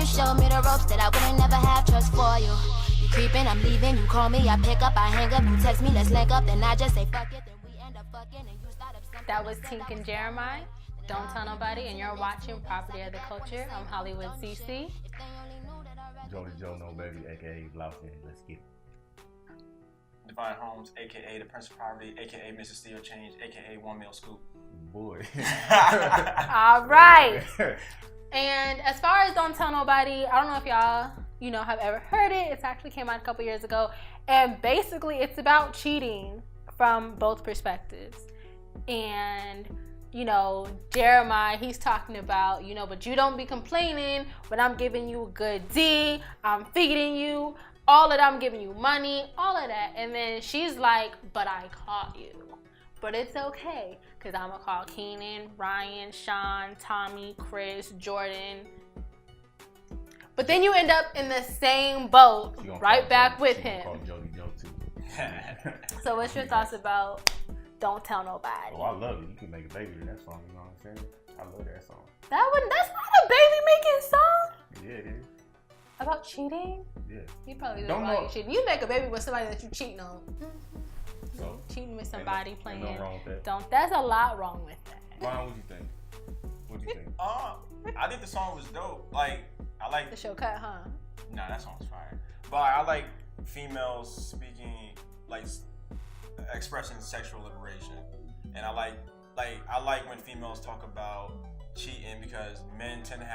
you showed me the ropes that I wouldn't never have trust for you. You creeping, I'm leaving, you call me, I pick up, I hang up, you text me, let's link up, then I just say fuck it, then we end up fucking and you start up something. That was Tink and Jeremiah. Don't tell nobody, and you're watching Property of the Culture. I'm Hollywood CC. Jody Joe No Baby, aka Blausen. Let's get it. Divine Holmes, aka the Prince of Poverty, aka Mr. Steel Change, aka One Meal Scoop. Boy. All right. And as far as Don't Tell Nobody, I don't know if y'all, have ever heard it. It actually came out a couple years ago. And basically, it's about cheating from both perspectives. And, Jeremiah, he's talking about, but you don't be complaining when I'm giving you a good D, I'm feeding you, all of that, I'm giving you money, all of that. And then she's like, but I caught you. But it's okay, because I'm going to call Keenan, Ryan, Sean, Tommy, Chris, Jordan. But then you end up in the same boat, right back with him. Call Jody Joe too. So what's your thoughts about Don't Tell Nobody? Oh, I love it. You can make a baby with that song, you know what I'm saying? I love that song. That's not a baby-making song? Yeah, it is. About cheating? Yeah. You probably Don't know why know. you cheating. You make a baby with somebody that you cheating on. So, Cheating with somebody playing. Ain't nothing wrong with that. That's a lot wrong with that. Ryan, what you think? What do you think? I think the song was dope. Like, I like. The show cut, huh? Nah, that song's fire. But I like females speaking, like, expressing sexual liberation, and I like when females talk about cheating, because men tend to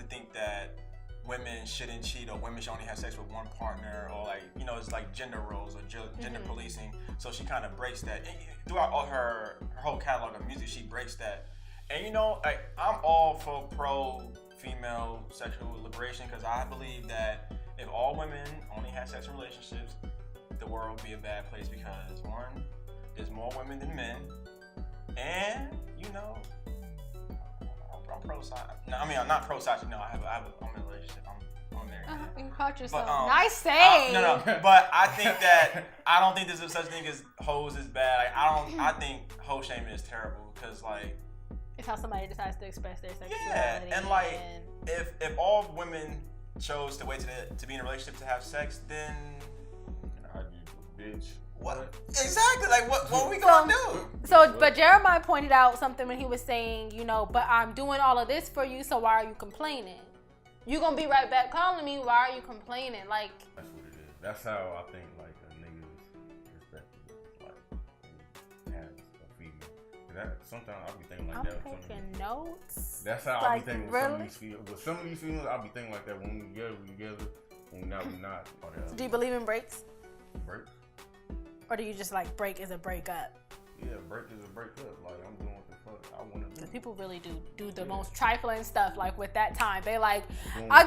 think that women shouldn't cheat, or women should only have sex with one partner, or it's like gender roles or gender policing. So she kind of breaks that. And throughout all her whole catalog of music, she breaks that. And I'm all for pro-female sexual liberation, because I believe that if all women only had sexual relationships, the world would be a bad place, because one, there's more women than men, and I'm pro-side. No, I mean, I'm not pro-side. No, I'm in a relationship. I'm married. You caught yourself. But, nice save. No. But I think that I don't think there's such thing as hoes is bad. I think hoe shaming is terrible, because it's how somebody decides to express their sexuality. Yeah, and if all women chose to wait to be in a relationship to have sex, then Bitch. What? Exactly. What are we gonna do? But Jeremiah pointed out something when he was saying, but I'm doing all of this for you, so why are you complaining? You gonna be right back calling me, why are you complaining? That's what it is. That's how I think a nigga's perspective, has a female. Sometimes I'll be thinking like I'm that. taking notes. That's how I be thinking with some of these females. With some of these females, I'll be thinking like that. When we together. When we not. Do you believe in breaks? Breaks? Or do you just break is a breakup? Yeah, break is a breakup. I'm doing what the fuck I want to do. People really do the most trifling stuff. With that time, they I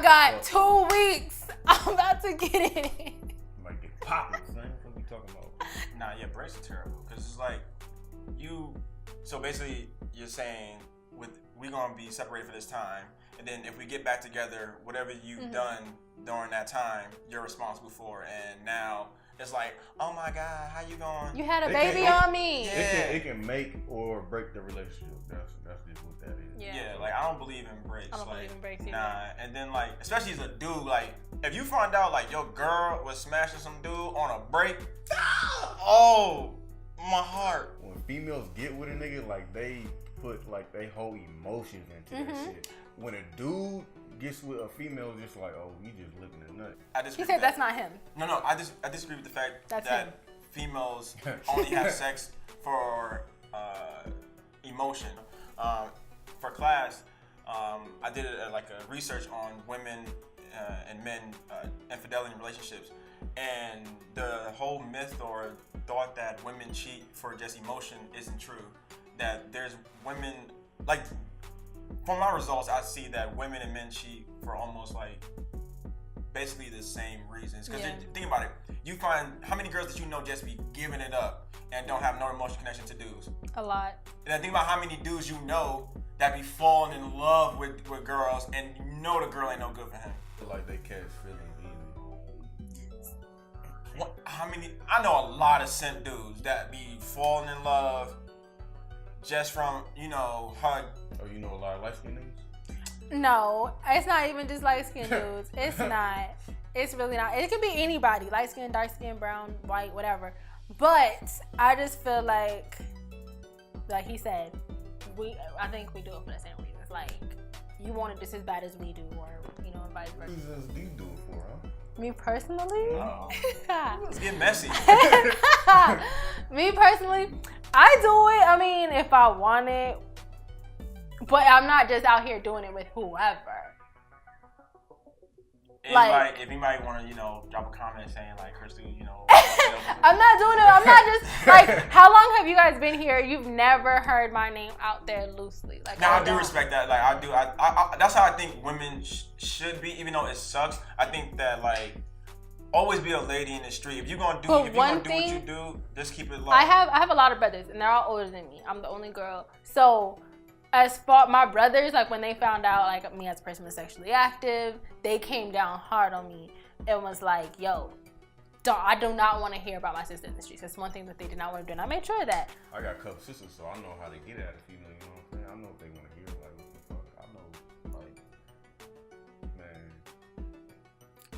got 2 weeks. I'm about to get it in. Get popping, son. What are you talking about? Nah, yeah, breaks are terrible, because it's so basically you're saying we gonna be separated for this time, and then if we get back together, whatever you've done during that time, you're responsible for, and now it's oh my God, how you going? You had a baby on me. Yeah. It can make or break the relationship. That's just what that is. Yeah, I don't believe in breaks. I don't believe in breaks either. Nah, and then especially as a dude, if you find out your girl was smashing some dude on a break, oh, my heart. When females get with a nigga, they put they whole emotions into that shit. When a dude gets with a female, just oh, you just looking at nothing. He said that's not him. No, I disagree with the fact that's that him. Females only have sex for emotion. For class, I did a research on women and men infidelity in relationships, and the whole myth or thought that women cheat for just emotion isn't true. That there's women from my results, I see that women and men cheat for almost basically the same reasons. Because think about it, you find how many girls that you know just be giving it up and don't have no emotional connection to dudes. A lot. And then think about how many dudes you know that be falling in love with girls, and you know the girl ain't no good for him. They catch feelings easy. How many? I know a lot of simp dudes that be falling in love just from her. Oh, you know a lot of light skinned niggas? No, it's not even just light skinned dudes. It's not. It's really not. It can be anybody, light skin, dark skin, brown, white, whatever. But I just feel like he said, I think we do it for the same reasons. Like, you want it just as bad as we do, or vice versa. What reasons do you do it for, huh? Me personally? Oh. Let's get messy. Me personally, I do it. I mean, if I want it, but I'm not just out here doing it with whoever. If anybody want to, drop a comment saying like, Crystal, I'm not doing it. I'm not just like. How long have you guys been here? You've never heard my name out there loosely. Like, I do respect that. Like, I do. I that's how I think women should be. Even though it sucks, I think that like, always be a lady in the street. If you're gonna do, what you do, just keep it low. I have a lot of brothers, and they're all older than me. I'm the only girl, so. As far my brothers, like when they found out like me as a person was sexually active, they came down hard on me. It was like, yo, I do not want to hear about my sister in the streets. That's one thing that they did not want to do, and I made sure of that. I got a couple sisters, so I know how to get at a female. You know what I'm saying? I know if they want to hear like what the fuck. I know, like, man.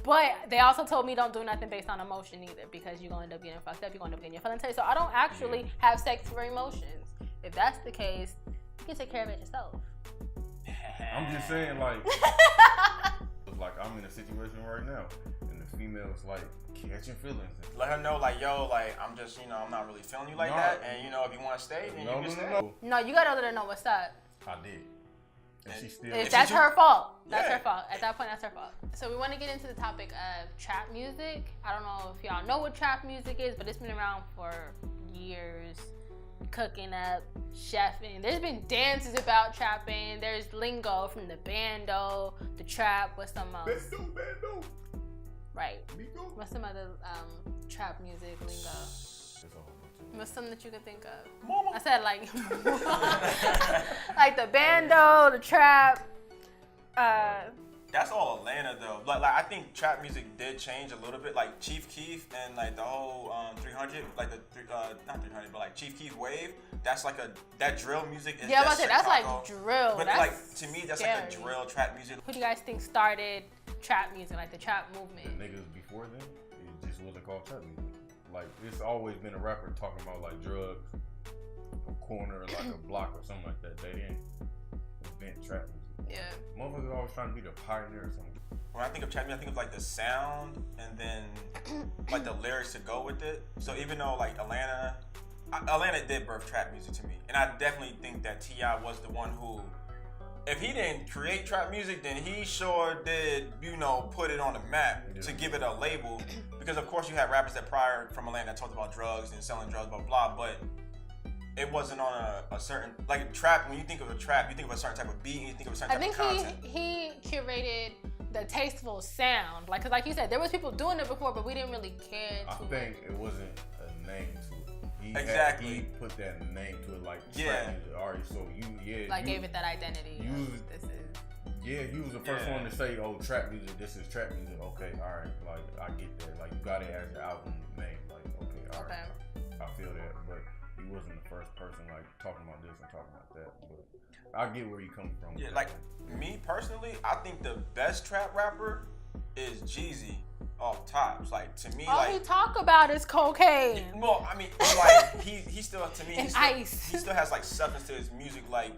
But they also told me don't do nothing based on emotion either, because you're gonna end up getting fucked up. You're gonna end up getting your feelings hurt. So I don't actually have sex for emotions. If that's the case, you can take care of it yourself. I'm just saying, like, like I'm in a situation right now, and the female's like catching feelings. Let her know, like, yo, like, I'm just, I'm not really feeling you like that, and if you want to stay, then you can stay. No, you gotta let her know what's up. I did. And she still. If that's her fault. That's her fault. At that point, that's her fault. So we want to get into the topic of trap music. I don't know if y'all know what trap music is, but it's been around for years. Cooking up, chefing. There's been dances about trapping. There's lingo from the bando, the trap. What's some else? Bando. Right. What's some other trap music lingo? What's something that you can think of? Mama. I said like, like the bando, the trap. That's all Atlanta though. Like I think trap music did change a little bit. Like Chief Keef and like the whole 300, like the not 300, but like Chief Keef wave. That's like that drill music. Is yeah, I was about to say that's like drill. But that's like to me, that's scary. like a drill trap music. Who do you guys think started trap music, like the trap movement? The niggas before then, it just wasn't called trap music. Like it's always been a rapper talking about like drugs, a corner, like a block or something like that. They didn't invent trap music. Yeah. Motherfuckers always trying to be the pioneer or something. When I think of trap music, I think of like the sound and then like the lyrics to go with it. So even though like Atlanta did birth trap music to me, and I definitely think that T.I. was the one who, if he didn't create trap music, then he sure did, put it on the map to give it a label. Because of course you had rappers that prior from Atlanta that talked about drugs and selling drugs, blah blah, but it wasn't on a certain, like trap. When you think of a trap, you think of a certain type of beat, and you think of a certain type of content. I think he curated the tasteful sound, like, cause like you said, there was people doing it before, but we didn't really care. I think it wasn't a name to it. He put that name to it, like trap music. Alright, so gave it that identity. He was the first one to say, "Oh, trap music. This is trap music." Okay, all right, like I get that. Like you got it as your album name. Like okay, all right, I feel that, but he wasn't the first person like talking about this and talking about that. But I get where you come from. Yeah, like me personally, I think the best trap rapper is Jeezy off Tops. Like to me, all he talk about is cocaine. Well, I mean, like he still to me he still has like substance to his music, like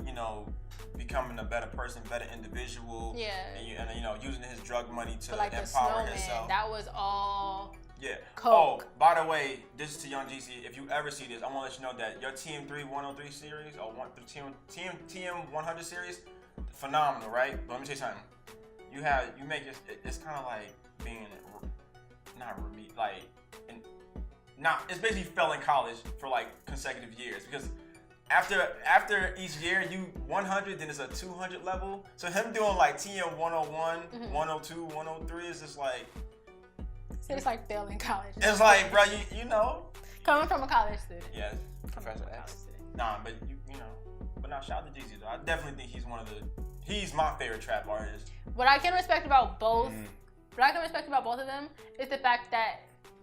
becoming a better person, better individual. Yeah. And using his drug money to like empower himself. That was all. Yeah. Coke. Oh, by the way, this is to Young GC. If you ever see this, I want to let you know that your TM3 103 series or TM 100 series, phenomenal, right? But let me tell you something. You make it's kind of like being it's basically failing college for like consecutive years, because after each year you 100, then it's a 200 level. So him doing like TM 101, 102, 103 is just like. It's like failing college. It's like, bro, you know. Coming from a college student. Yes, Professor X. Nah, but but now shout out to Jeezy though. I definitely think he's my favorite trap artist. What I can respect about both, of them is the fact that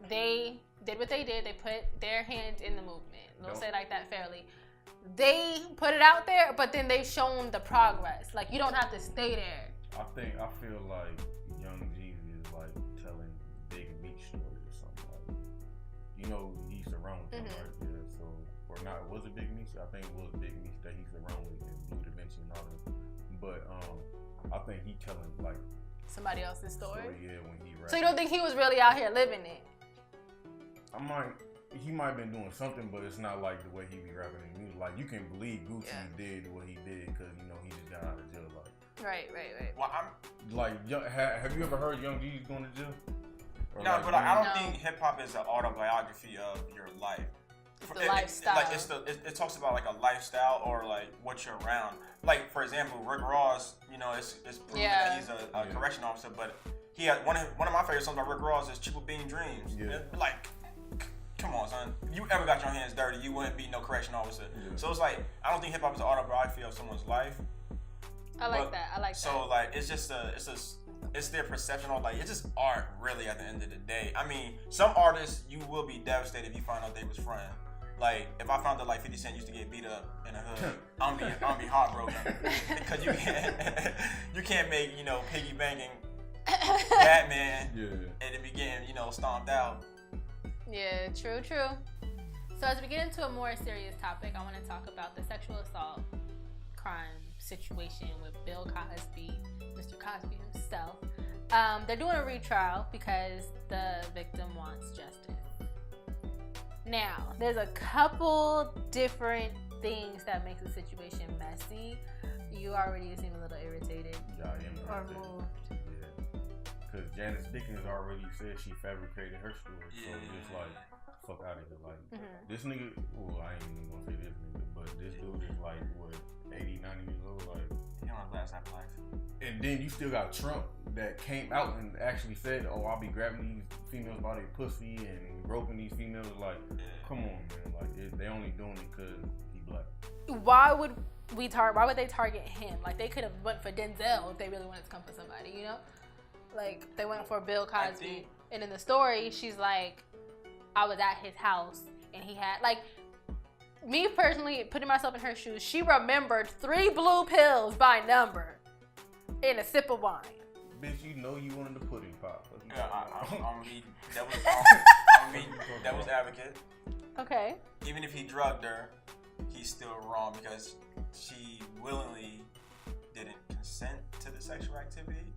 they did what they did. They put their hands in the movement. We'll say it like that fairly. they put it out there, but then they've shown the progress. Like, you don't have to stay there. I feel like Young Jeezy is like telling Big Meech stories or something. Like, you know, he used to run with him, right? Yeah. So, or not? Was it Big Meech? I think it was Big Meech that he used to run with and Blue Da Vinci and all that. But I think he telling like somebody else's story. Yeah, when he rapped. So you don't think he was really out here living it? He might have been doing something, but it's not like the way he be rapping in music. Like, you can believe Gucci did what he did because, you know, he just got out of jail. Like, right. Well, have you ever heard Young Jeezy's going to jail? Or no, like, but I don't think hip hop is an autobiography of your life. It's the lifestyle. It talks about like a lifestyle or like what you're around. Like, for example, Rick Ross, you know, it's proven that he's a correction officer, but he had one of my favorite songs about Rick Ross is Triple Beam Dreams. Yeah. Like, come on, son. If you ever got your hands dirty, you wouldn't be no correction officer. Yeah. So it's like, I don't think hip hop is an autobiography of someone's life. I like that. So like, it's just it's their perception of like, it's just art really at the end of the day. I mean, some artists, you will be devastated if you find out they was friends. Like, if I found out like 50 Cent used to get beat up in the hood, I'm be heartbroken because you can't make, you know, piggy banking Batman and it be getting, you know, stomped out. Yeah, true. So as we get into a more serious topic, I want to talk about the sexual assault crime situation with Bill Cosby, Mr. Cosby himself. They're doing a retrial because the victim wants justice. Now, there's a couple different things that makes the situation messy. You already seem a little irritated or moved. Yeah, because Janice Dickens already said she fabricated her story. So it's like, fuck out of here. Like, this nigga, well, I ain't even gonna say this nigga, but this dude is like, what, 80, 90 years old? Like, he on his last half life. And then you still got Trump that came out and actually said, oh, I'll be grabbing these females by their pussy and groping these females. Like, come on, man. Like, they only doing it because he black. Why would they target him? Like, they could have went for Denzel if they really wanted to come for somebody, you know? Like, they went for Bill Cosby. And in the story, she's like, I was at his house and he had, like, me personally, putting myself in her shoes, she remembered 3 blue pills by number in a sip of wine. Bitch, you know you wanted the pudding pop. Yeah, I'm be devil's advocate. Okay. Even if he drugged her, he's still wrong because she willingly didn't consent to the sexual activity.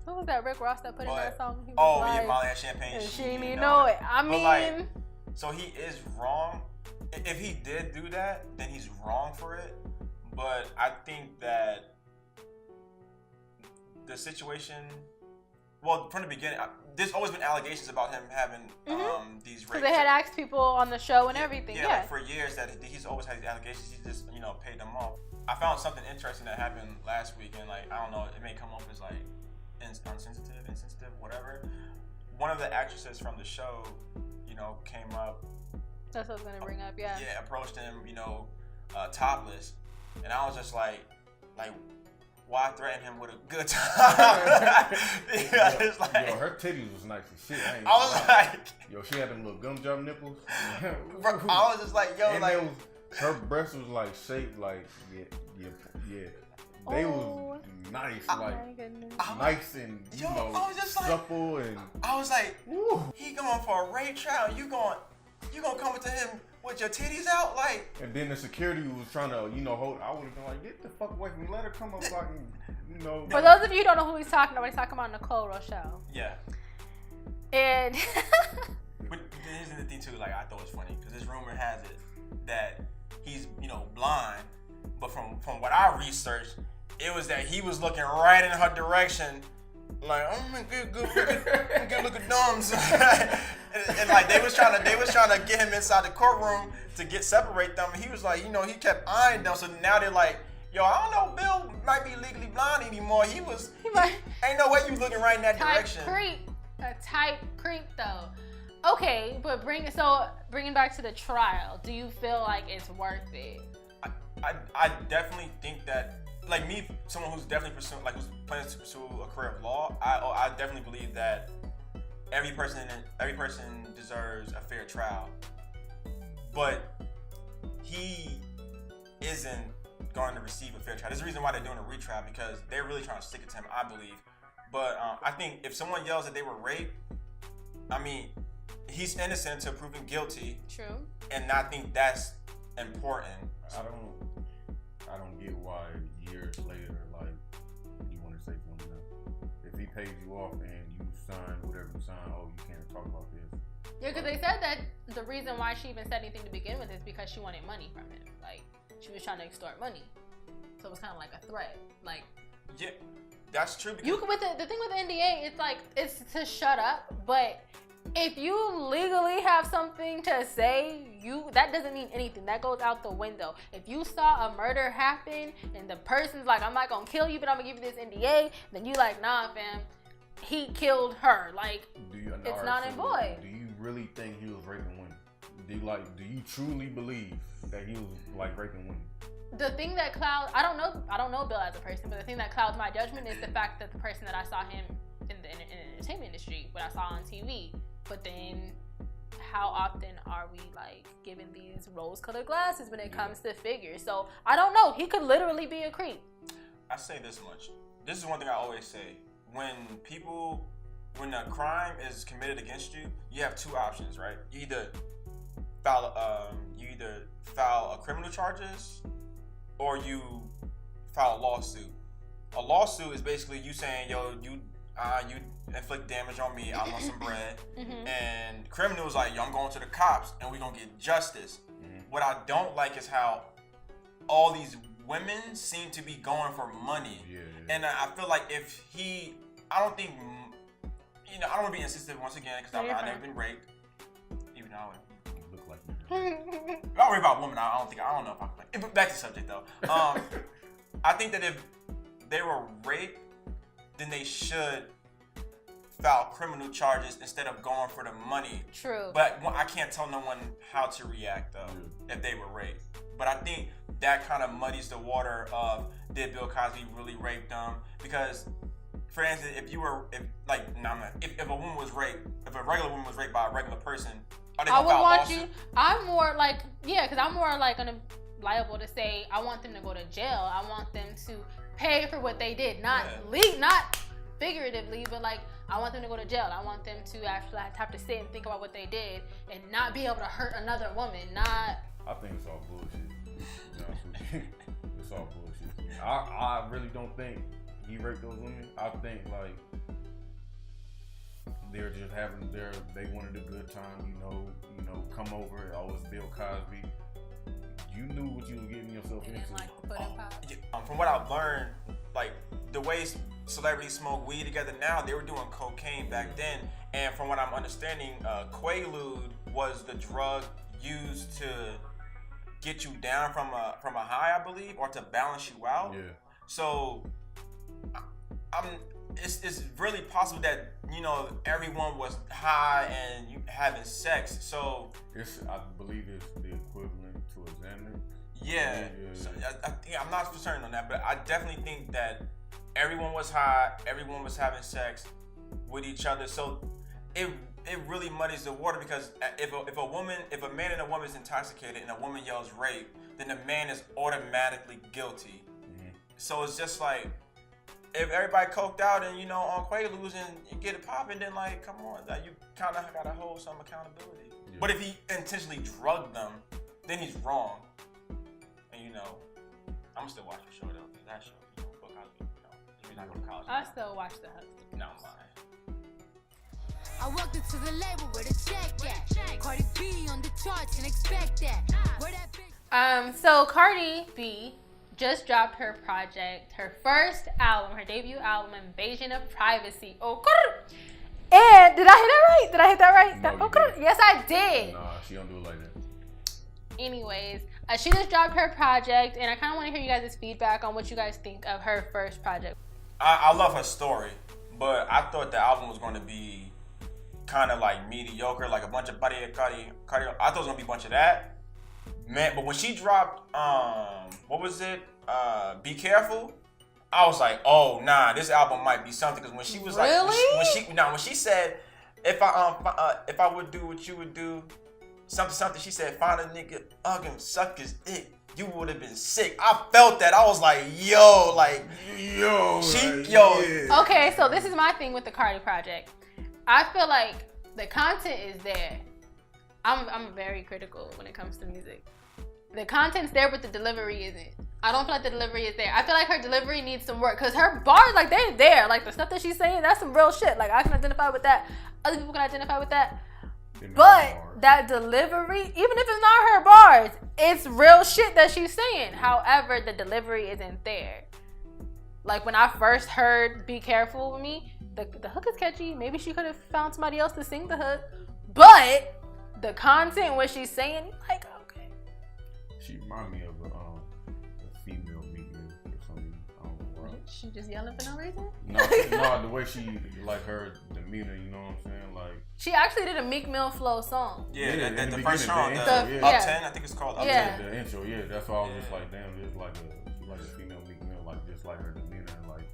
Who was that? Rick Ross that put in that song? Molly had champagne. And she didn't even know it. I mean, like, so he is wrong. If he did do that, then he's wrong for it. But I think that the situation, well, from the beginning, there's always been allegations about him having these rapes. Because they had asked people on the show and everything. Yeah. Like for years that he's always had these allegations. He just, you know, paid them off. I found something interesting that happened last week, and like, I don't know, it may come off as like insensitive, whatever. One of the actresses from the show, you know, came up. That's what I was gonna bring up. Yeah, approached him, you know, topless, and I was just like, why threaten him with a good time? It's like, yo, her titties was nice as shit. I was like, yo, she had them little gumdrop nipples. Bro, I was just like, yo, and like, her breasts was like shaped like, yeah. They was nice, like nice and you know, I was just supple like, and I was like, woo. He going for a rape trial. You gonna come to him with your titties out, like? And then the security was trying to, you know, hold. I would have been like, get the fuck away from me. Let her come up, fucking, you know. For those of you who don't know who he's talking about, he's talking about Nicole Rochelle. Yeah. And. But here's the thing too. Like, I thought it was funny because this rumor has it that he's, you know, blind. But from what I researched, it was that he was looking right in her direction, like, oh, good look at thumbs. and like they was trying to get him inside the courtroom to separate them. And he was like, you know, he kept eyeing them. So now they're like, yo, I don't know, Bill might be legally blind anymore. He ain't no way you looking right in that direction. A type creep though. Okay, but bringing back to the trial, do you feel like it's worth it? I definitely think that, like me, someone who's definitely who's planning to pursue a career of law, I definitely believe that every person deserves a fair trial. But he isn't going to receive a fair trial. There's a reason why they're doing a retrial, because they're really trying to stick it to him, I believe. But I think if someone yells that they were raped, I mean, he's innocent until proven guilty. True. And I think that's important. I don't get why years later, like, you want to say something else. If he pays you off and you sign whatever you sign, oh, you can't talk about this. Yeah, because they said that the reason why she even said anything to begin with is because she wanted money from him. Like, she was trying to extort money. So it was kind of like a threat. Like, yeah, that's true. Because you can, the thing with the NDA, it's like, it's to shut up, but if you legally have something to say, that doesn't mean anything. That goes out the window. If you saw a murder happen and the person's like, I'm not gonna kill you, but I'm gonna give you this NDA, then you like, nah, fam, he killed her. Like, it's not in void. Do you really think he was raping women? Do you truly believe that he was like raping women? The thing that clouds, I don't know Bill as a person, but the thing that clouds my judgment is the fact that the person that I saw him in the entertainment industry, what I saw on TV. But then, how often are we like given these rose-colored glasses when it comes to figures? So I don't know. He could literally be a creep. I say this much. This is one thing I always say. When a crime is committed against you, you have two options, right? You either file a criminal charges, or you file a lawsuit. A lawsuit is basically you saying, yo, you inflict damage on me, I want some bread. Mm-hmm. And criminals like, yo, I'm going to the cops and we're gonna get justice. Mm-hmm. What I don't like is how all these women seem to be going for money. Yeah. And I feel like I don't want to be insensitive once again, because I've never been raped. Even though I look like me. If I worry about women, I don't know if I can. But back to the subject though. I think that if they were raped, then they should file criminal charges instead of going for the money. True. But I can't tell no one how to react though if they were raped. But I think that kind of muddies the water of, did Bill Cosby really rape them? Because, for instance, if a woman was raped, if a regular woman was raped by a regular person, are they gonna file a lawsuit? I'm more like, because I'm more like liable to say, I want them to go to jail. I want them to pay for what they did, not figuratively, but like, I want them to go to jail. I want them to actually have to sit and think about what they did and not be able to hurt another woman. I think it's all bullshit. It's all bullshit. I really don't think he raped those women. I think like they're just they wanted a good time, you know, come over. Oh, it's Bill Cosby. You knew what you were getting yourself into. From what I've learned, like the way celebrities smoke weed together now, they were doing cocaine back then. And from what I'm understanding, Quaalude was the drug used to get you down from a high, I believe, or to balance you out. Yeah. So it's really possible that, you know, everyone was high and you having sex. So I believe it's the equivalent to a Xanax. Yeah. So I'm not for certain on that, but I definitely think that everyone was high, everyone was having sex with each other. So it really muddies the water, because if a man and a woman is intoxicated and a woman yells rape, then the man is automatically guilty. Mm-hmm. So it's just like, if everybody coked out and, you know, on Quaaludes and you get it popping, then like, come on, like, you kind of gotta hold some accountability. Yeah. But if he intentionally drugged them, then he's wrong. And you know, I'm still watching the show though. That show, you know, Bill Cosby, you know, you're not going to college. I still watch The Hustle. No, I'm lying. I walked into the label with a check at. Cardi B on the charts and expect that. Where that bitch? So Cardi B just dropped her project, her first album, her debut album, Invasion of Privacy. Oh, and did I hit that right? No, yes, I did. Nah, she don't do it like that. Anyways, she just dropped her project, and I kind of want to hear you guys' feedback on what you guys think of her first project. I love her story, but I thought the album was going to be kind of like mediocre, like a bunch of Cardi. I thought it was going to be a bunch of that. Man, but when she dropped, what was it? Be Careful. I was like, oh nah, this album might be something. Because when she was like, when she said, if I would do what you would do, something, she said, find a nigga, hug him, suck his dick, you would have been sick. I felt that. I was like, yo, like, Yeah. Okay, so this is my thing with the Cardi project. I feel like the content is there. I'm very critical when it comes to music. The content's there, but the delivery isn't. I don't feel like the delivery is there. I feel like her delivery needs some work, because her bars, like, they're there. Like, the stuff that she's saying, that's some real shit. Like, I can identify with that. Other people can identify with that. But that delivery, even if it's not her bars, it's real shit that she's saying. However, the delivery isn't there. Like, when I first heard Be Careful With Me, the hook is catchy. Maybe she could have found somebody else to sing the hook. But the content, what she's saying, like, okay. She remind me of a female Meek Mill or something. I don't know why. She just yelling for no reason? No, the way she, like, her demeanor, you know what I'm saying? Like, She actually did a Meek Mill flow song. yeah, in the the first song, beginning, Up yeah. 10, I think it's called Up Yeah. 10. the intro, yeah, that's why I was just like, damn, it's like a female Meek Mill, like, just like her demeanor, like,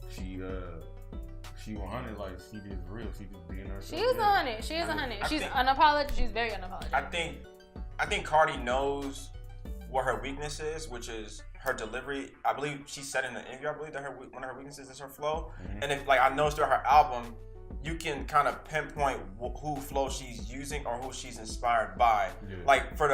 she 100, like, she just real, she just being herself. She is 100. She is 100. She's unapologetic. She's very unapologetic. I think Cardi knows what her weakness is, which is her delivery. I believe she said in the interview, I believe that one of her weaknesses is her flow. Mm-hmm. And if, like, I noticed through her album, you can kind of pinpoint who flow she's using or who she's inspired by. Yeah. Like for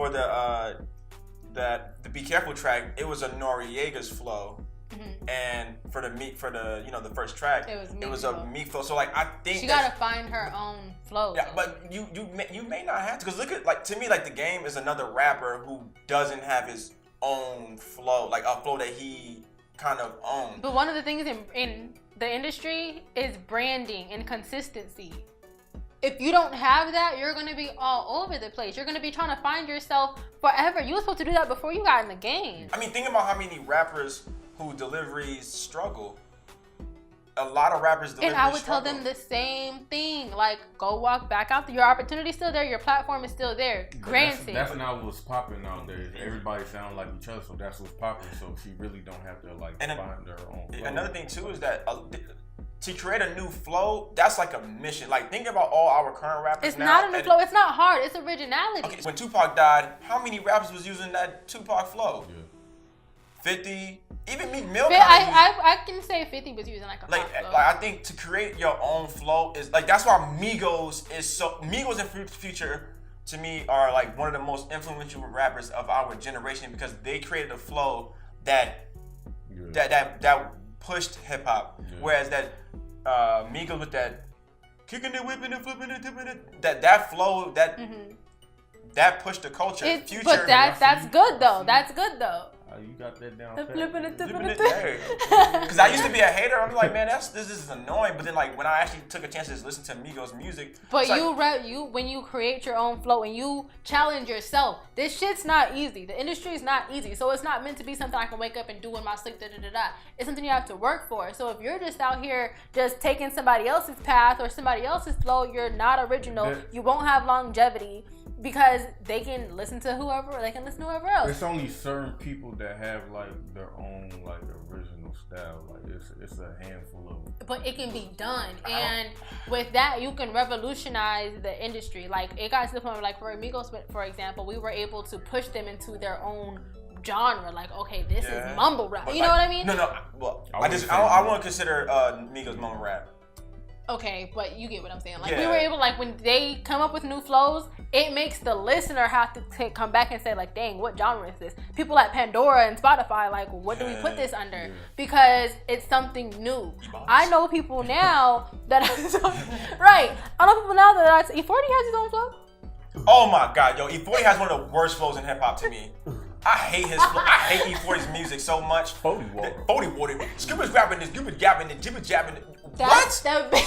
the Be Careful track, it was a Noriega's flow. Mm-hmm. And for the the first track, it was a Meek flow. So, like, I think she gotta find her own flow. Yeah, but you may not have to, because look at, like, to me, like, The Game is another rapper who doesn't have his own flow, like a flow that he kind of owns. But one of the things in the industry is branding and consistency. If you don't have that, you're gonna be all over the place. You're gonna be trying to find yourself forever. You were supposed to do that before you got in the game. I mean, think about how many rappers who deliveries struggle. A lot of rappers deliveries And I would struggle. tell them the same thing. Like, go walk back out there. Your opportunity's still there. Your platform is still there. Granted. That's not what's popping nowadays. Everybody sound like each other, so that's what's popping. So she really don't have to, like, find her own flow. Another thing, too, is that to create a new flow, that's like a mission. Like, think about all our current rappers it's now. It's not a new flow. It's not hard. It's originality. Okay, when Tupac died, how many rappers was using that Tupac flow? Yeah. 50, even Meek Mill. I can say 50 was using like a flow. Like, I think to create your own flow is, like, that's why Migos and Future, to me, are like one of the most influential rappers of our generation, because they created a flow that pushed hip hop. Yeah. Whereas that Migos with that kicking it, whipping it, flipping it, tipping it, that flow that pushed the culture. Future, but that's good though. That's good though. You got that down. Flipping it. Because I used to be a hater. I'm like, man, this is annoying. But then, like, when I actually took a chance to listen to Migos music, but when you create your own flow and you challenge yourself, this shit's not easy. The industry is not easy, so it's not meant to be something I can wake up and do in my sleep. It's something you have to work for. So if you're just out here just taking somebody else's path or somebody else's flow, you're not original. You won't have longevity. Because they can listen to whoever, or they can listen to whoever else. It's only certain people that have, like, their own, like, original style. Like, it's a handful of them. But it can be done, and with that, you can revolutionize the industry. Like, it got to the point where, like, for Amigos, for example, we were able to push them into their own genre. Like, okay, this is mumble rap. You know what I mean? No. Well, I won't consider Migos mumble rap. Okay, but you get what I'm saying. Like, we were able, like, when they come up with new flows, it makes the listener have to come back and say, like, dang, what genre is this? People at Pandora and Spotify, like, what do we put this under? Yeah. Because it's something new. I know people now that right. I know people now that E40 has his own flow. Oh my God, yo, E40 has one of the worst flows in hip hop to me. I hate his flow. I hate E40's music so much. 40 water. Scuba's rapping this, Scuba's gabbing it, Jibba jabbing it. That's the bait.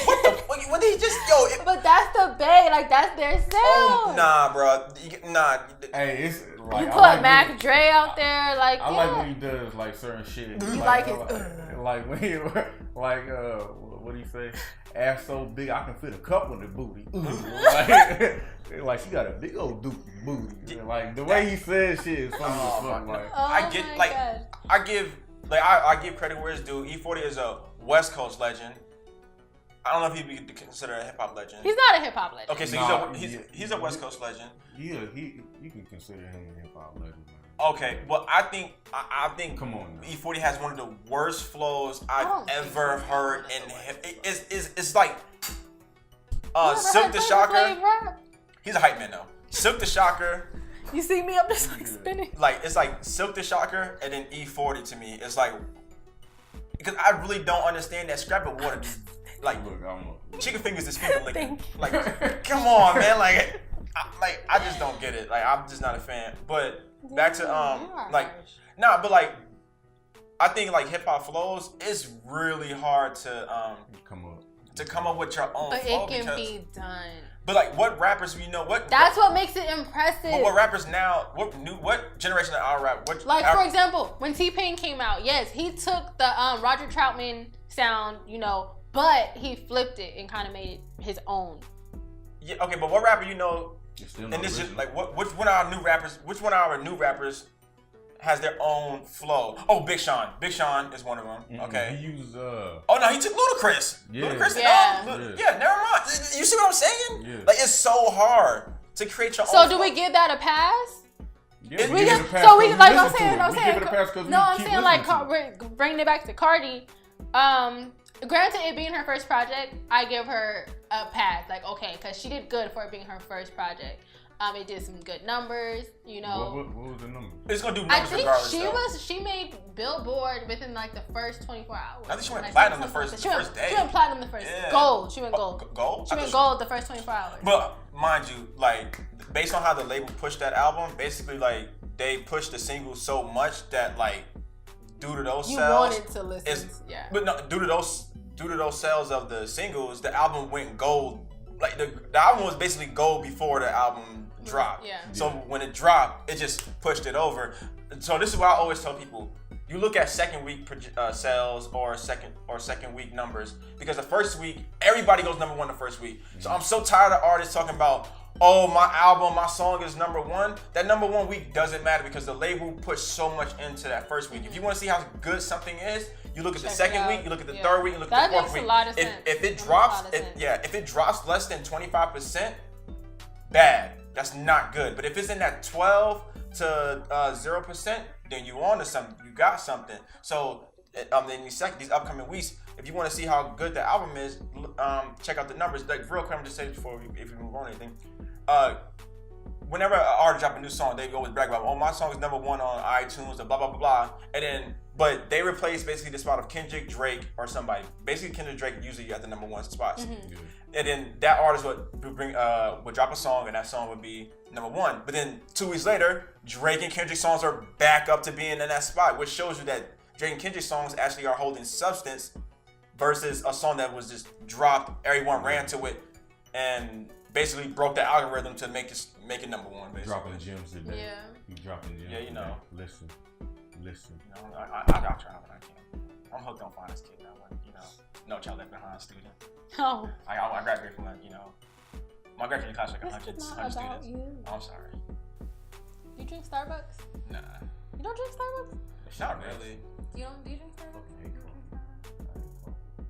What did he just But that's the bait. Like, that's their sound. Oh, nah, bro. Nah. Hey, it's like, you put Mac Dre out there, like, I like when he does, like, certain shit. You like it? Like when he, like, what do you say? Ass so big I can fit a cup on the booty. Like she got a big old booty. Like the way he says shit is funny as fuck. Like I give credit where it's due. E40 is a West Coast legend. I don't know if he'd be considered a hip hop legend. He's not a hip hop legend. Okay, so he's a West Coast legend. Yeah, you can consider him a hip hop legend, man. Okay, well, I think Come on now. E40 has one of the worst flows I've ever heard in hip. It's like Silk the Shocker. He's a hype man though. Silk the Shocker. You see me up just like spinning. Like it's like Silk the Shocker and then E40 to me. It's like because I really don't understand that Scrap It Water. Like chicken fingers is finger licking. Like come on, man. Like I just don't get it. Like I'm just not a fan. But back to but like I think like hip hop flows, it's really hard to come up with your own but flow. But it can be done. But like what rappers that's what makes it impressive. But what rappers now, what generation of our rap? For example, when T-Pain came out, yes, he took the Roger Troutman sound, but he flipped it and kind of made it his own. Yeah, okay, but what rapper and this is like which one of our new rappers has their own flow? Oh, Big Sean. Big Sean is one of them. Mm-hmm. Okay. He used Oh no, he took Ludacris. Yeah. Ludacris. Yeah, never mind. You see what I'm saying? Yeah. Like it's so hard to create your own. So do we give that a pass? Yeah, I'm saying like bringing it back to Cardi. Granted, it being her first project, I give her a pass. Like, okay, because she did good for it being her first project. It did some good numbers, What was the number? It's gonna do numbers regardless. I think she made Billboard within like the first 24 hours. I think she went platinum the first day. She went platinum the first. Yeah. Gold. She went gold. Gold. She went gold the first 24 hours. But mind you, like based on how the label pushed that album, basically like they pushed the single so much that like due to those you sales, wanted to listen. Yeah. But no, due to those sales of the singles, the album went gold. Like the album was basically gold before the album dropped. Yeah. So when it dropped, it just pushed it over. So this is why I always tell people: you look at second week sales or second week numbers, because the first week everybody goes number one the first week. So I'm so tired of artists talking about, oh, my song is number one. That number 1 week doesn't matter because the label puts so much into that first week. If you want to see how good something is, you look at the second week, you look at the third week, you look at the fourth week. That makes a lot of sense. If it drops less than 25%, bad. That's not good. But if it's in that 12 to 0%, then you on to something. You got something. So in these upcoming weeks, if you want to see how good the album is, check out the numbers. Like real quick, I'm just saying before if we move on anything. Whenever an artist drop a new song, they always brag about, oh, my song is number 1 on iTunes, blah blah blah blah, and then but they replace basically the spot of Kendrick, Drake, or somebody. Basically, Kendrick, Drake usually at the number 1 spots, and then that artist would drop a song, and that song would be number 1. But then 2 weeks later, Drake and Kendrick songs are back up to being in that spot, which shows you that Drake and Kendrick songs actually are holding substance versus a song that was just dropped, everyone ran to it, and basically broke the algorithm to make it number 1. Basically. Dropping gems today. Yeah. You dropping gems. Yeah, Listen. I'll try when I can. I'm hooked on Finest Kid now. No Child Left Behind student. Oh. I graduated from my graduating class like 100 students. You. Oh, I'm sorry. You drink Starbucks? Nah. You don't drink Starbucks? Not really. Do you drink Starbucks?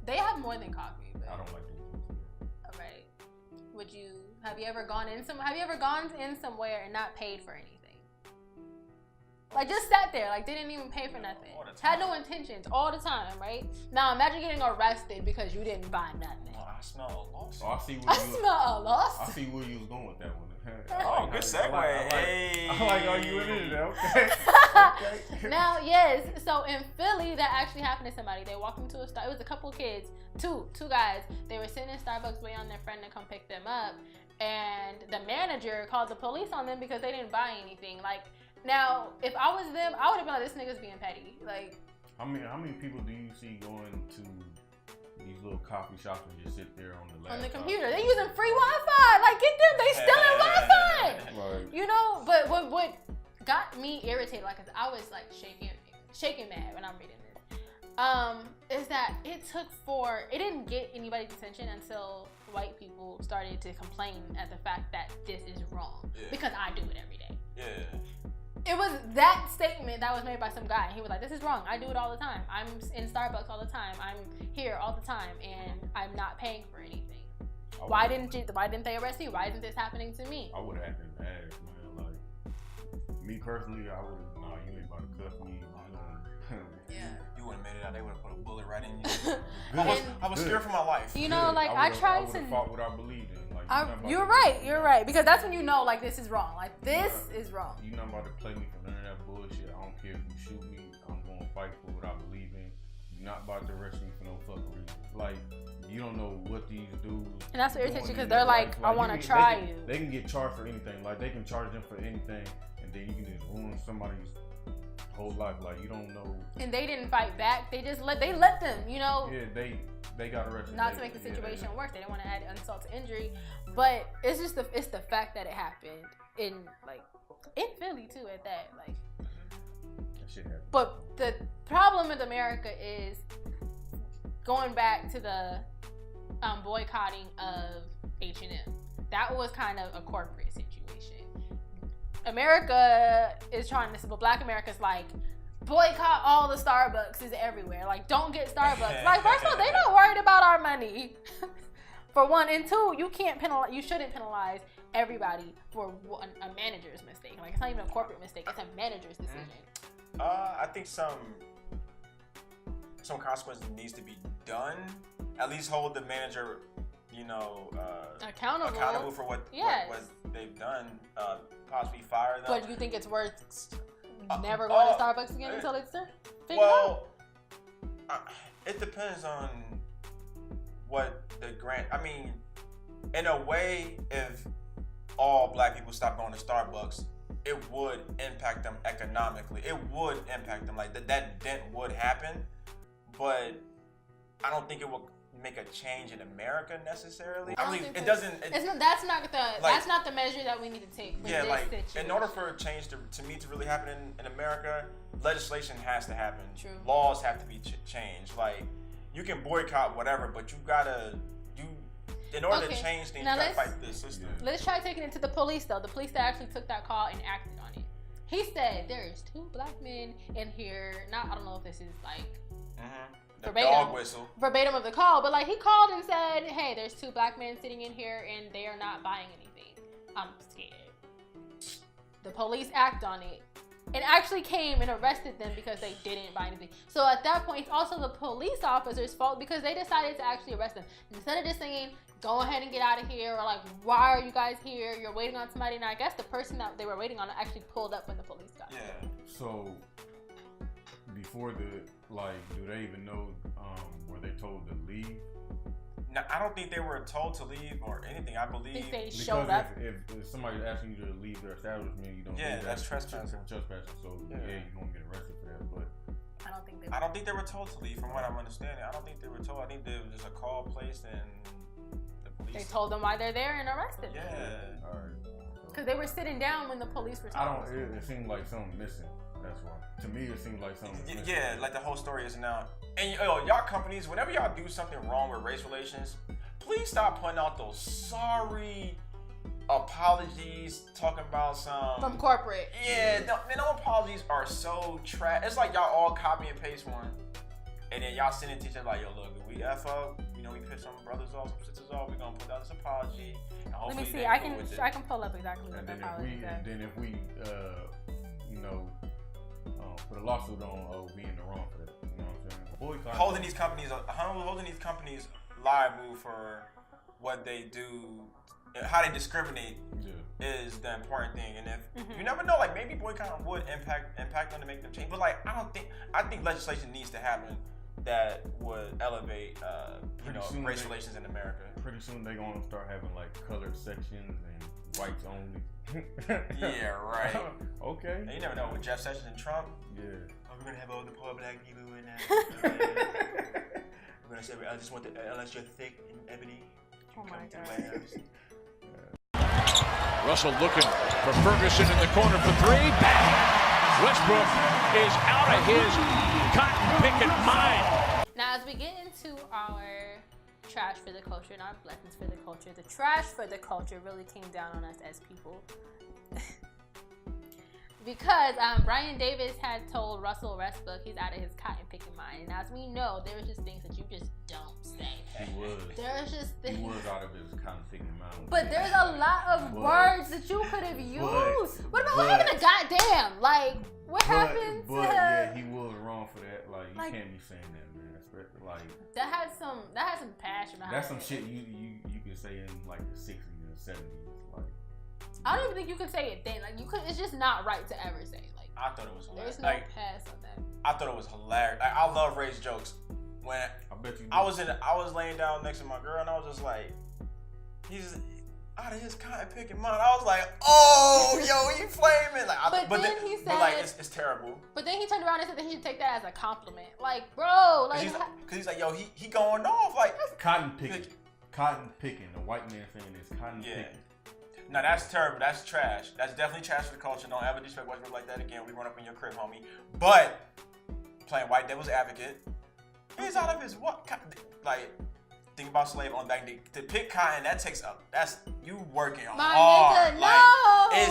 They have more than coffee. But... I don't like that. All right. Have you ever gone in somewhere and not paid for anything? Like just sat there, like didn't even pay for nothing. Had no intentions all the time, right? Now imagine getting arrested because you didn't buy nothing. Oh, I smell a loss. Oh, I see where you was going with that one. Oh, good segue. I like how you went into that. Okay. Now, yes. So in Philly, that actually happened to somebody. They walked into a It was a couple of kids, two guys. They were sitting in Starbucks waiting on their friend to come pick them up, and the manager called the police on them because they didn't buy anything. Like, now, if I was them, I would have been like, this nigga's being petty. Like, how many people do you see going to these little coffee shops and just sit there on the laptop? On the computer. They're using free Wi-Fi. Like, get them. They stealing Wi-Fi. Like, But what got me irritated, like, cause I was like shaking mad when I'm reading this, is that it didn't get anybody's attention until white people started to complain at the fact that this is wrong. Yeah. Because I do it every day. Yeah. It was that statement that was made by some guy. He was like, "This is wrong. I do it all the time. I'm in Starbucks all the time. I'm here all the time, and I'm not paying for anything. Why didn't they arrest you? Why isn't this happening to me?" I would have had to ask, man. Like me personally, I would. Nah, you ain't about to cuff me. Yeah. You wouldn't have made it out. They would have put a bullet right in you. I was scared for my life. You know, like I tried to. Fought what I believed in. Like, you're right. You're right, because that's when you know, like, this is wrong. Like, this is wrong. You're not about to play me for none of that bullshit. I don't care if you shoot me. I'm gonna fight for what I believe in. You're not about to arrest me for no fucking reason. Like, you don't know what these dudes. And that's what irritates you, because they're like, I want to try you. They can get charged for anything. Like, they can charge them for anything, and then you can just ruin somebody's whole life. Like, you don't know. And they didn't fight back. They just let them, you know. Yeah, they got arrested. Not to make the situation worse. They didn't want to add insult to injury, but it's just the fact that it happened in Philly too. At that, like, that shit happened. But the problem with America is going back to the boycotting of H&M. That was kind of a corporate situation. America is trying to, but Black America's like, boycott all the Starbucks is everywhere. Like, don't get Starbucks. Like, first of all, they're not worried about our money. For one, and two, you shouldn't penalize everybody for a manager's mistake. Like, it's not even a corporate mistake; it's a manager's decision. I think some consequences needs to be done. At least hold the manager, accountable for what they've done. Possibly fire them. But you think it's worth never going to Starbucks again until it's figured out? It depends on what the grant. I mean, in a way, if all Black people stop going to Starbucks, it would impact them economically. It would impact them. Like that dent would happen, but I don't think it will make a change in America necessarily. I mean, it doesn't. That's not the measure that we need to take. For this situation. In order for a change to really happen in America, legislation has to happen. True. Laws have to be changed. Like, you can boycott whatever, but in order to change things, you gotta fight the system. Let's try taking it to the police though. The police that actually took that call and acted on it. He said there is 2 Black men in here. I don't know if this is like. Verbatim of the call, but like he called and said, "Hey, there's 2 Black men sitting in here and they are not buying anything. I'm scared." The police act on it and actually came and arrested them because they didn't buy anything. So at that point, it's also the police officers' fault because they decided to actually arrest them instead of just saying, "Go ahead and get out of here," or like, "Why are you guys here? You're waiting on somebody." And I guess the person that they were waiting on actually pulled up when the police got there. Yeah. So before do they even know, were they told to leave? No, I don't think they were told to leave or anything. I believe they showed up. If somebody's asking you to leave their establishment, you don't. Yeah, that's trespassing. So you're gonna get arrested for that. But I don't think they were told to leave. From what I'm understanding, I don't think they were told. I think there was just a call placed and the police. They told them why they're there and arrested them. Yeah. All right. Because they were sitting down when the police were. It seemed like something missing. That's why. To me, it seems like something. Yeah, like the whole story is now. And y'all companies, whenever y'all do something wrong with race relations, please stop putting out those sorry apologies, talking about some from corporate. Yeah, no apologies are so trash. It's like y'all all copy and paste one, and then y'all send it to each other like, "Yo, look, if we f up, we pissed some brothers off, some sisters off. We're gonna put out this apology." And let me see. I can pull up exactly what the apology is. And then if we, put a lawsuit on, we in the wrong for that. You know what I'm saying? Boycott. Holding these companies liable for what they do, how they discriminate is the important thing. And if you never know, like maybe boycotting would impact them to make them change. But like I think legislation needs to happen that would elevate race relations in America. Pretty soon they're gonna start having like colored sections and whites only. Yeah, right. Okay. And you never know with Jeff Sessions and Trump. Yeah. We're gonna have all the poor Black people in there. We're gonna say, I just want unless you're thick and ebony. Oh my God. Russell looking for Ferguson in the corner for 3. Bang! Westbrook is out of his cotton picking mind. Now, as we get into our trash for the culture and our blessings for the culture, the trash for the culture really came down on us as people. because Brian Davis had told Russell Westbrook he's out of his cotton picking mind, and as we know, there's just things that you just don't say. He was. There's just things. He was out of his cotton picking mind. But there's a lot of words that you could have used. What about having a goddamn? Like, what happened to? But yeah, he was wrong for that. Like, you can't be saying that, man. Especially like that had some passion behind it. That's some shit you can say in like the 60s and 70s. Like, I don't even think you can say it then. Like, you could. It's just not right to ever say. Like, I thought it was hilarious. There's no pass on that. I thought it was hilarious. Like, I love Ray's jokes. When I bet you. I was laying down next to my girl and I was just like, he's out of his cotton picking mind. I was like, oh, yo, you flaming. Like, but then he said, but like, it's terrible. But then he turned around and said that he should take that as a compliment. Like, bro, like, because he's like, yo, he going off like cotton picking. Cotton picking. The white man saying this cotton picking. No, that's terrible. That's trash. That's definitely trash for the culture. Don't ever disrespect Westbrook like that again. We run up in your crib, homie. But playing white devil's advocate, he's out of his what? Like, think about slave on back to pick cotton. That takes up. That's you working hard. Nigga, like,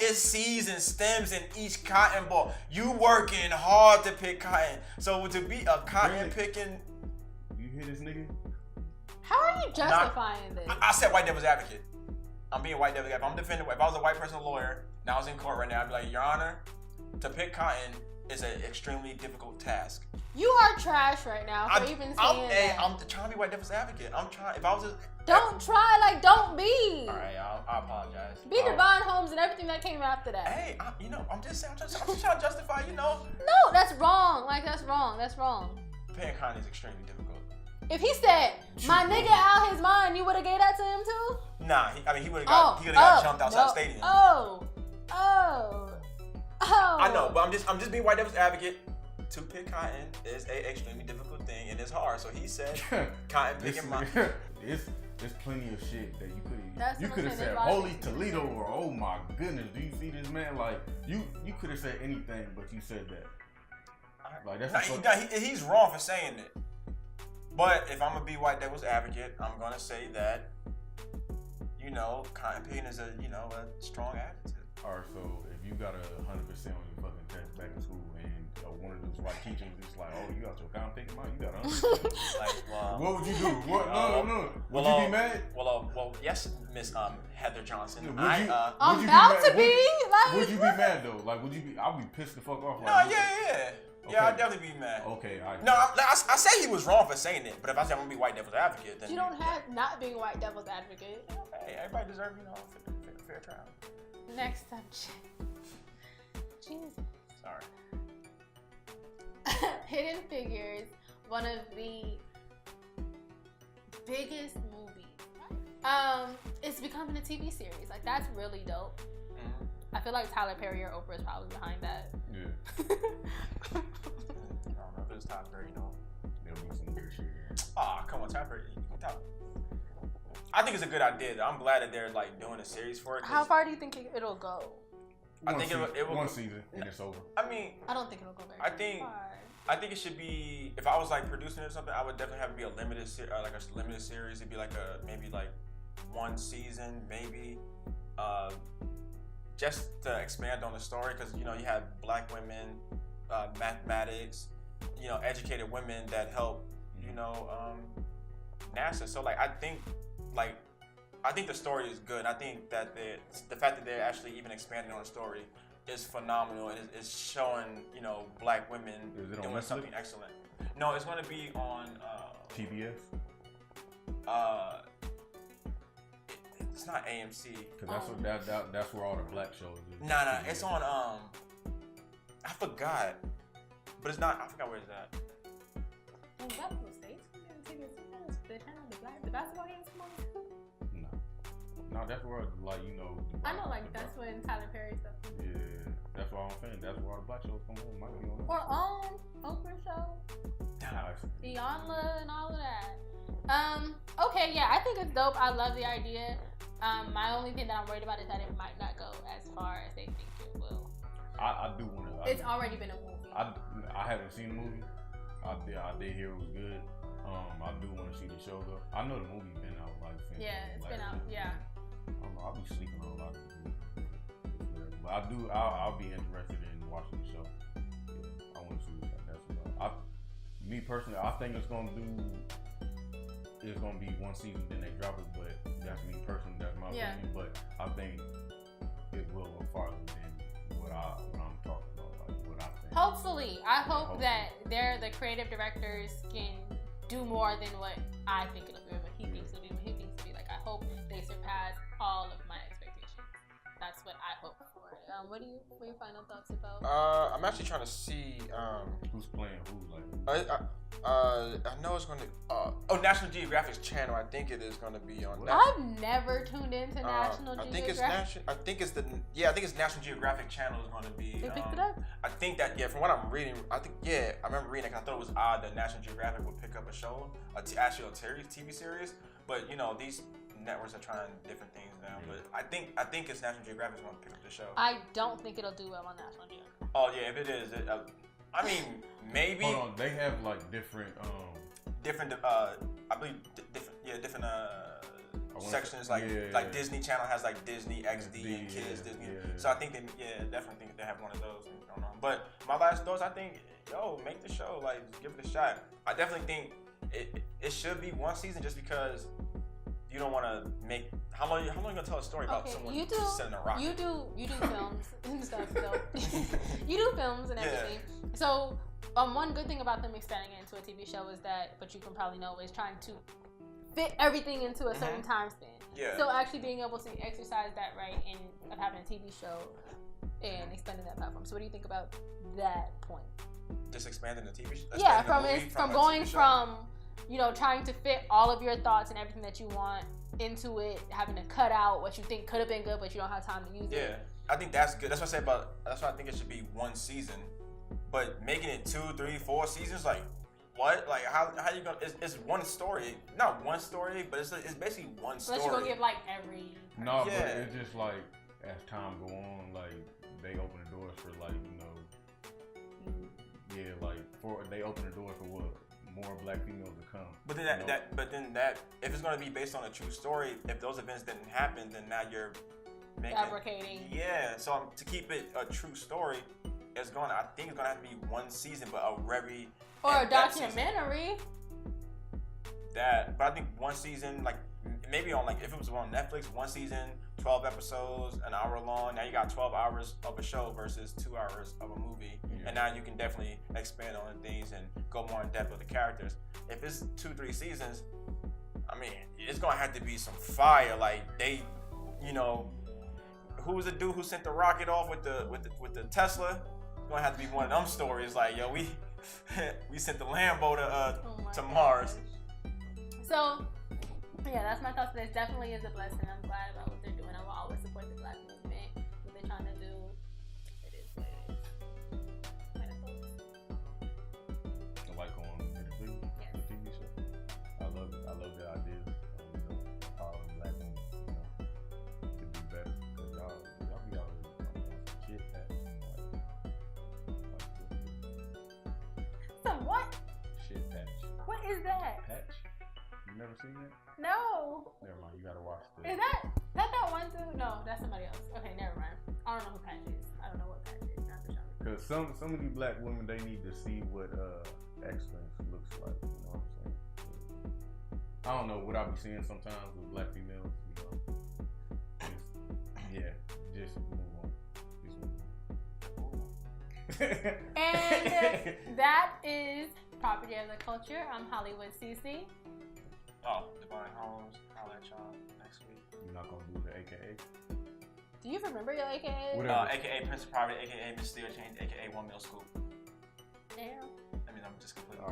it's seeds and stems in each cotton ball. You working hard to pick cotton. So to be a cotton picking, you hear this nigga? How are you justifying this? I said white devil's advocate. I'm being white devil's advocate. I'm defending. If I was a white person lawyer, now I was in court right now, I'd be like, Your Honor, to pick cotton is an extremely difficult task. You are trash right now for even saying that. I'm trying to be white devil's advocate. I'm trying. If I was just don't try, like don't be. All right, I apologize. Be Devon Holmes and everything that came after that. Hey, I'm just saying. I'm just trying to justify. No, that's wrong. Like that's wrong. That's wrong. Paying cotton is extremely difficult. If he said my nigga out his mind, you would have gave that to him too? Nah, he would have got jumped outside the stadium. Oh. I know, but I'm just being white devil's advocate. To pick cotton is a extremely difficult thing and it's hard. So he said, cotton picking my. There's plenty of shit that you could have said Holy Toledo or oh my goodness, do you see this man? Like you could have said anything, but you said that. Like that's he's wrong for saying it. But if I'm gonna be white devil's advocate, I'm gonna say that cotton picking is a strong adjective. Alright, so if you got 100% on your fucking test back in school and one of those white teachers is like, oh, you got your cotton picking mind, you got 100%. Like, what would you do? What? No. Would you be mad? Well, yes, Miss Heather Johnson. I'm about to be. Like, would you be mad though? Like, would you be? I'd be pissed the fuck off. Like, yeah, I'd definitely be mad. Okay, No, I say he was wrong for saying it, but if I say I'm gonna be white devil's advocate, then you don't have not being white devil's advocate. Hey, everybody deserves fair trial. Next subject. Jesus. Sorry. Hidden Figures, one of the biggest movies. It's becoming a TV series. Like that's really dope. Mm-hmm. I feel like Tyler Perry or Oprah is probably behind that. Yeah. I don't know if it's Tyler Perry, There'll be some good shit. Oh, come on, Tyler Perry. I think it's a good idea. I'm glad that they're like doing a series for it. How far do you think it'll go? I think it will one season and it's over. I don't think it'll go very far. I think it should be. If I was like producing it or something, I would definitely have it be a limited series. It'd be like maybe like one season, maybe, just to expand on the story. Because you have black women, mathematics, educated women that help, NASA. So like I think the story is good. I think that the fact that they're actually even expanding on the story is phenomenal. It's showing, black women doing something excellent. No, it's going to be on TBS. It's not AMC. Cause that's where all the black shows is. Nah, it's on I forgot, but it's not. I forgot where it's at. The basketball games come on too? No, that's where I know, like that's when Tyler Perry stuff. Yeah, that's what I'm saying. That's where all the black shows come on. Might be on. Or Oprah show, Iyanla, and all of that. Okay, yeah, I think it's dope. I love the idea. My only thing that I'm worried about is that it might not go as far as they think it will. I do want to. It's already been a movie. I haven't seen the movie. I did hear it was good. I do want to see the show though. I know the movie's been out since. Yeah, it's been out. Yeah. I don't know. I'll be sleeping on a lot of movies. but I'll be interested in watching the show. Yeah, I want to see what that's about. Me personally, I think it's gonna be one season, then they drop it. But that's me personally. That's my opinion. But I think it will go farther than what I'm talking about. Like what I think. Hopefully, I hope that the creative directors can do more than what I think it'll be, what he thinks it'll be, what he thinks it'll be. Like, I hope they surpass all of my expectations. That's what I hope for. What are your final thoughts about? I'm actually trying to see who's playing who. Like, I know it's gonna. National Geographic's channel. I think it is gonna be on. I've never tuned into National Geographic. I think it's National Geographic channel is gonna be. They picked it up. I think that from what I'm reading, I remember reading it 'cause I thought it was odd that National Geographic would pick up a show, actually a TV series. But these networks are trying different things now. But I think it's National Geographic's gonna pick up the show. I don't think it'll do well on National Geographic. Oh yeah, if it is, I mean maybe. Hold on, they have like different. I believe different sections like Disney Channel has like Disney XD and Kids Disney. So I think definitely think they have one of those things going on. But my last thoughts, I think make the show, like give it a shot. I definitely think it should be one season just because you don't want to make how long you gonna tell a story about someone just sitting in a rocket? You do films and stuff. So you do films and everything. Yeah. So one good thing about them expanding it into a TV show is that, but you can probably know, is trying to fit everything into a certain time span. Yeah. So actually being able to exercise that right of having a TV show and expanding that platform. So what do you think about that point? Just expanding the TV show? Yeah, from going from trying to fit all of your thoughts and everything that you want into it, having to cut out what you think could have been good, but you don't have time to use it. Yeah, I think that's good. That's what I say that's why I think it should be one season. But making it 2, 3, 4 seasons, like what? Like how you gonna? It's one story, not one story, but it's basically one story. Unless you gonna give like every. No, but it's just like as time go on, like they open the doors for like they open the doors for what? More black females to come. But then that if it's gonna be based on a true story, if those events didn't happen, then now you're fabricating. Yeah. So to keep it a true story, I think it's gonna have to be one season, but a very or a documentary. But I think one season, like maybe on if it was on Netflix, one season, 12 episodes, an hour long. Now you got 12 hours of a show versus 2 hours of a movie, and now you can definitely expand on things and go more in depth with the characters. If it's 2, 3 seasons, I mean, it's gonna have to be some fire. Like they, who was the dude who sent the rocket off with the Tesla? It's gonna have to be one of them stories. Like we sent the Lambo to Mars. So. Yeah, that's my thoughts. This definitely is a blessing. I'm glad about what they're doing. I will always support the Black movement. What they're trying to do, it is what it is. Like on Netflix, the TV show. I love it. I love the idea of empowering Black women, to do better. Because y'all be out here talking about some shit that Some what? Shit patch. What is that? Patch? You never seen that? No. Never mind. You gotta watch this. Is that one dude? No, that's somebody else. Okay, never mind. I don't know who Patch is. I don't know what Patch is. Not for sure. Because some of these black women, they need to see what excellence looks like. You know what I'm saying? I don't know what I be seeing sometimes with black females. Just move on. And that is Property of the Culture. I'm Hollywood CC. Oh, Divine Holmes. I'll let y'all next week. You're not gonna do the AKA? Do you remember your AKA? AKA Prince of Property, AKA Miss Steele Change, AKA 1 Mil Scoop. Damn. I mean, I'm just completely.